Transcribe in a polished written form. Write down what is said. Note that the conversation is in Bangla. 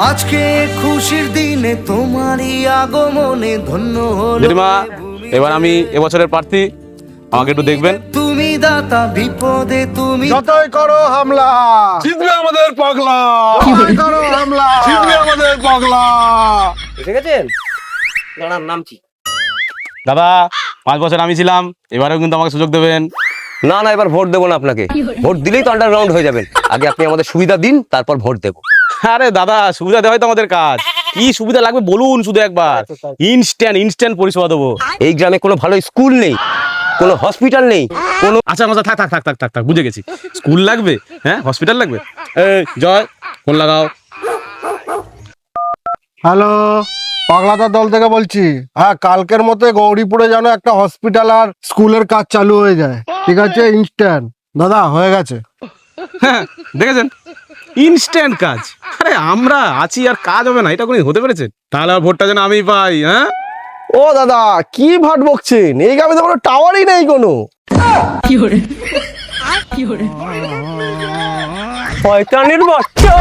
আজকে খুশির দিনে তোমারই আগমনে ধন্য হলো জেঠিমা, এবার আমি এবছরের প্রার্থী, আমাকে একটু দেখবেন। তুমি দাতা, বিপদে তুমি যতই করো হামলা, জিতবে আমাদের পাগলা, যতই করো হামলা, জিতবে আমাদের পাগলা। এসে গেছেন? দাঁড়ান, নামছি। দাদা, 5 বছর আমি ছিলাম, এবারেও কিন্তু আমাকে সুযোগ দেবেন। না না, এবার ভোট দেবো না আপনাকে। ভোট দিলেই তো আন্ডারগ্রাউন্ড হয়ে যাবেন। আগে আপনি আমাদের সুবিধা দিন, তারপর ভোট দেবো। আরে দাদা, সুবিধা দেওয়াই তো আমাদের কাজ। কি সুবিধা লাগবে বলুন শুধু একবার। ইনস্ট্যান্ট পরিষেবা দেবো। এই গ্রামে কোনো ভালো স্কুল নেই, কোনো হসপিটাল নেই, কোনো আচ্ছা মজা, থাক থাক থাক থাক থাক থাক, বুঝে গেছি। স্কুল লাগবে, হ্যাঁ, হসপিটাল লাগবে। এই জয়, ফোন লাগাও। হ্যালো, পাগলাদার দল থেকে বলছি। হ্যাঁ, কালকের মধ্যে গৌরীপুরে যেন একটা হসপিটাল আর স্কুলের কাজ চালু হয়ে যায়। ঠিক আছে, ইনস্ট্যান্ট। দাদা, হয়ে গেছে। হ্যাঁ, দেখেছেন, ইনস্ট্যান্ট কাজ। আরে আমরা আছি আর কাজ হবে না, এটা কোনো হতে পেরেছে? তাহলে আর ভোটটা যেন আমি পাই। হ্যাঁ, ও দাদা, কি ভাট বকছেন? এই গ্রামে তো কোনো টাওয়ারই নেই কোনো। শয়তানের বাচ্চা।